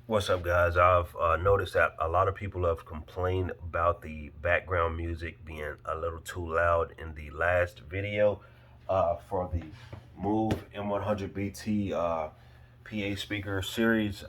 What's up, guys? I've noticed that a lot of people have complained about the background music being a little too loud in the last video for the MUV M100-BT PA speaker series.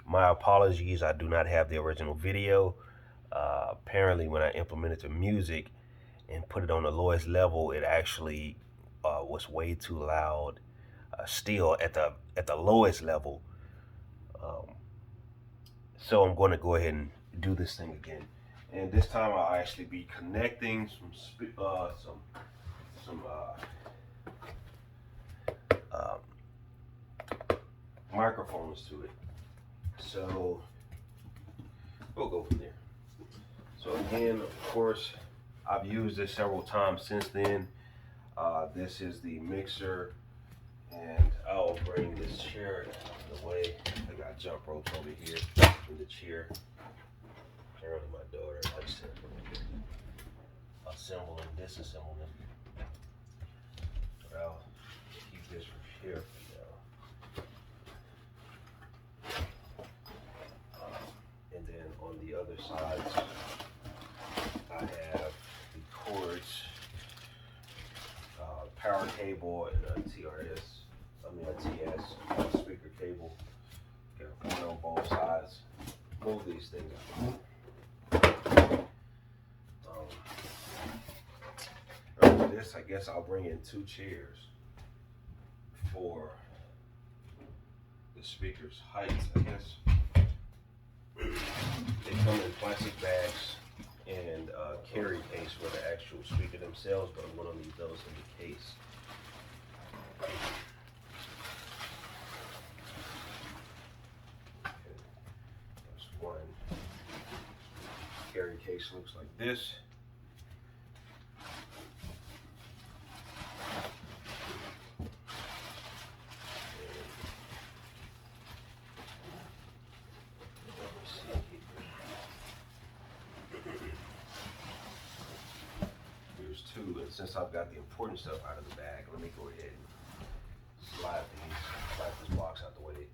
My apologies, I do not have the original video. Apparently, when I implemented the music and put it on the lowest level, it actually was way too loud. Still at the lowest level. Um, So I'm going to go ahead and do this thing again, and this time I'll actually be connecting some uh, microphones to it. So we'll go from there. So again, of course, I've used this several times since then. This is the mixer, and I'll bring this chair out of the way. I got jump ropes over here in the chair. Apparently my daughter likes to assemble and disassemble them. But I'll keep this from here for now. And then on the other sides, I have the cords, power cable, and a TS speaker cable. Got one on both sides. Move these things out. After this, I guess I'll bring in 2 chairs for the speaker's height, I guess. They come in plastic bags and carry case for the actual speaker themselves, but I'm going to leave those in the case. Okay. There's one. Carry case looks like this. And since I've got the important stuff out of the bag, let me go ahead and slide this box out the way.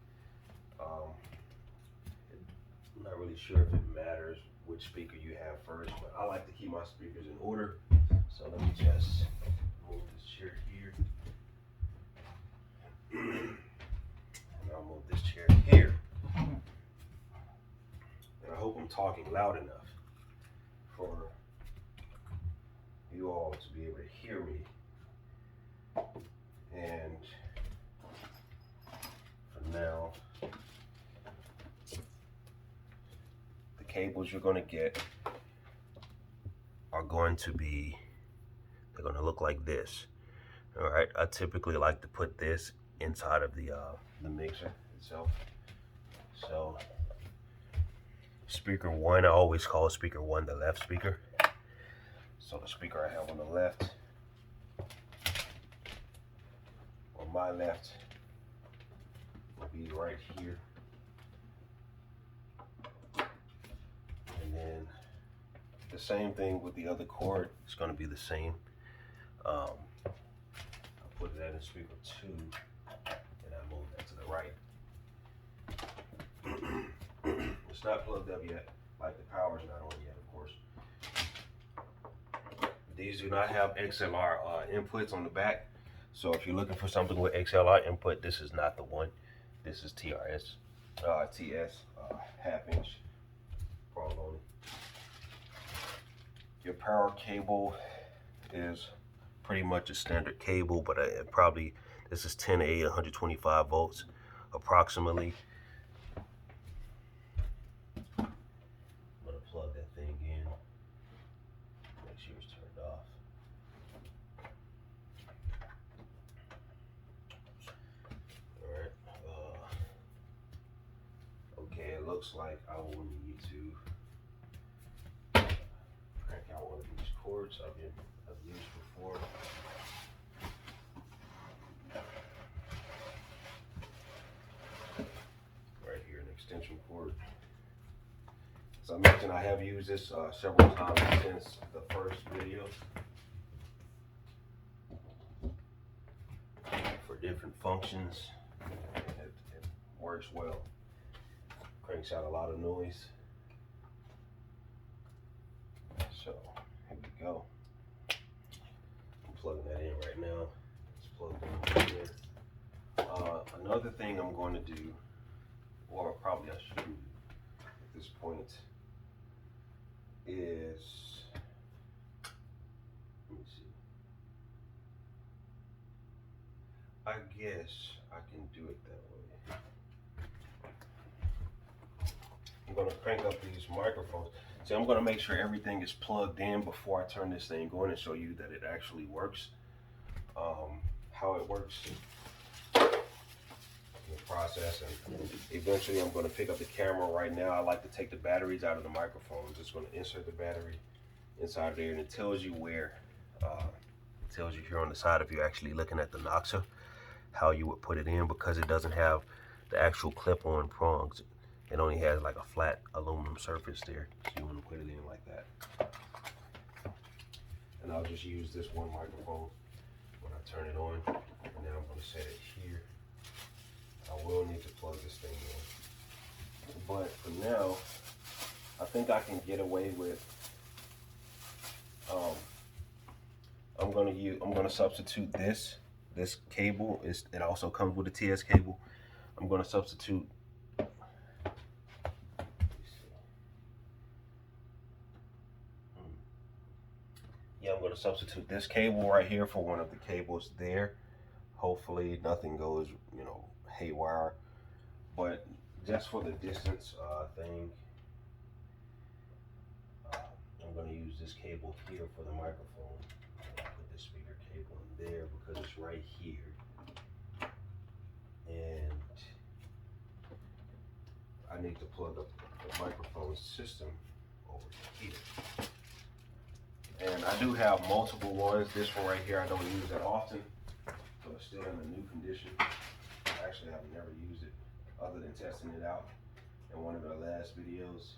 I'm not really sure if it matters which speaker you have first, but I like to keep my speakers in order. So let me just move this chair here. And I'll move this chair here. And I hope I'm talking loud enough for you all to be able to hear me. And for now, the cables you're going to get are going to be, they're going to look like this. All right, I typically like to put this inside of the mixer itself. So speaker 1, I always call speaker 1 the left speaker. So the speaker I have on the left, on my left, will be right here. And then the same thing with the other cord. It's going to be the same. I'll put that in speaker 2, and I move that to the right. It's not plugged up yet, like the power's not on yet, of course. These do not have XLR inputs on the back. So if you're looking for something with XLR input, this is not the one. This is TS, half inch prong only. Your power cable is pretty much a standard cable, but this is 10A, 125 volts approximately. I'm gonna plug that thing in. Make sure it's turned off. Alright. Okay, it looks like I will need to crank out one of these cords I've used before. Right here, an extension cord. As I mentioned, I have used this several times since the first video for different functions. It works well. cranks out a lot of noise. So here we go. I'm plugging that in right now. It's plugged in. Another thing I'm going to do, or probably I shouldn't do at this point, is, let me see. I guess I can do it that way. I'm going to crank up these microphones. See, I'm going to make sure everything is plugged in before I turn this thing on and show you that it actually works. How it works in the process, and eventually I'm going to pick up the camera. Right now I like to take the batteries out of the microphone. I'm just going to insert the battery inside there, and it tells you where. It tells you here on the side, if you're actually looking at the Noxa, how you would put it in, because it doesn't have the actual clip-on prongs. It only has like a flat aluminum surface there, so you want to put it in like that. And I'll just use this one microphone when I turn it on, and then I'm going to set it here. I will need to plug this thing in, but for now I think I can get away with I'm going to substitute this cable. It also comes with a TS cable. I'm going to substitute I'm going to substitute this cable right here for one of the cables there. Hopefully nothing goes, haywire. But just for the distance thing, I'm going to use this cable here for the microphone. Put this speaker cable in there because it's right here. And I need to plug up the microphone system over here. And I do have multiple ones. This one right here I don't use that often, so it's still in a new condition. Actually, I've never used it other than testing it out in one of the last videos.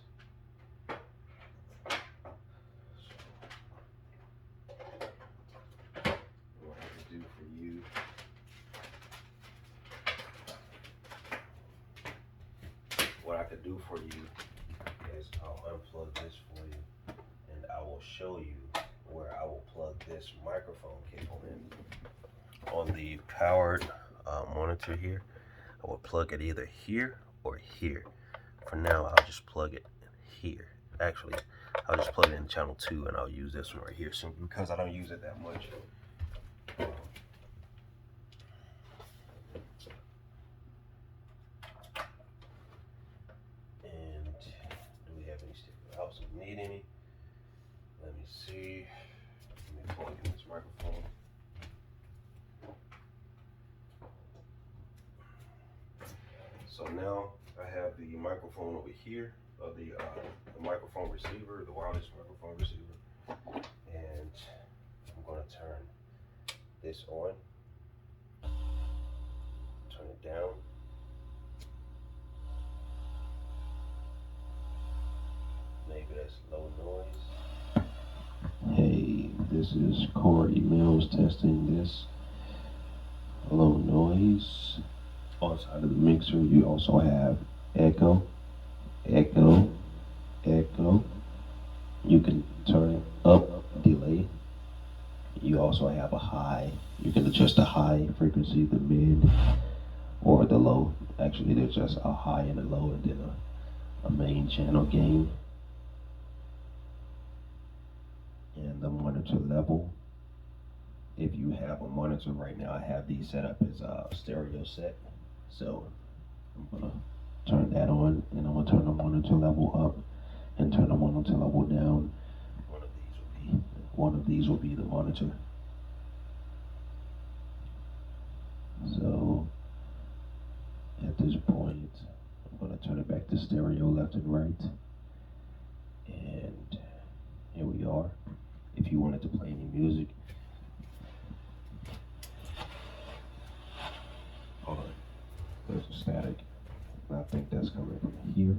What I can do for you, is I'll unplug this for you, and I will show you where I will plug this microphone cable in. On the powered monitor here, I will plug it either here or here. For now, I'll just plug it here. Actually, I'll just plug it in channel 2, and I'll use this one right here simply because I don't use it that much. And do we have any sticker outs if we need any? Let me see. Let me plug in this microphone. So now I have the microphone over here, the microphone receiver, the wireless microphone receiver, and I'm going to turn this on, turn it down, maybe that's low noise. Hey, this is Corey Mills testing this. Low noise. On the side of the mixer, you also have echo, echo, echo. You can turn up delay. You also have a high. You can adjust the high frequency, the mid, or the low. Actually, there's just a high and a low, and then a main channel gain. And the monitor level. If you have a monitor right now, I have these set up as a stereo set. So I'm gonna turn that on, and I'm gonna turn the monitor level up and turn the monitor level down. One of these will be the monitor. So at this point, I'm gonna turn it back to stereo left and right. And here we are. If you wanted to play any music, hold on. There's a static. I think that's coming from here.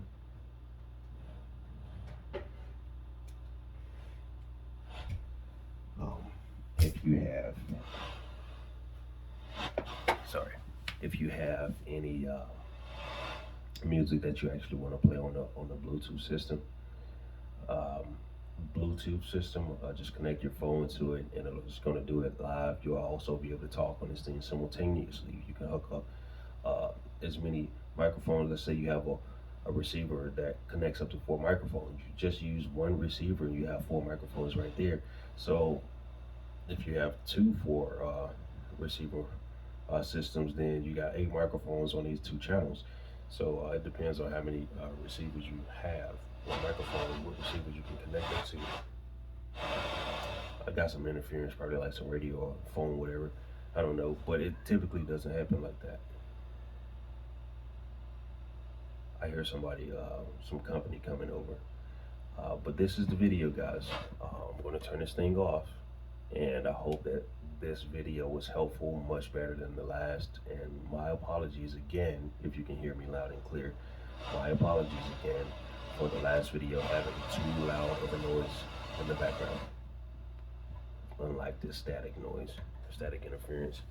If you have any music that you actually want to play on the Bluetooth system. Um, Bluetooth system, just connect your phone to it, and it's going to do it live. You'll also be able to talk on this thing simultaneously. You can hook up as many microphones. Let's say you have a receiver that connects up to 4 microphones. You just use one receiver, and you have 4 microphones right there. So if you have two four receiver systems, then you got 8 microphones on these 2 channels. So it depends on how many receivers you have, what microphone, what receivers you can connect it to. I got some interference, probably like some radio or phone, whatever. I don't know, but it typically doesn't happen like that. I hear somebody, some company coming over. But this is the video, guys. I'm going to turn this thing off, and I hope that this video was helpful, much better than the last. And my apologies again if you can hear me loud and clear. My apologies again for the last video having too loud of a noise in the background, unlike this static noise, static interference.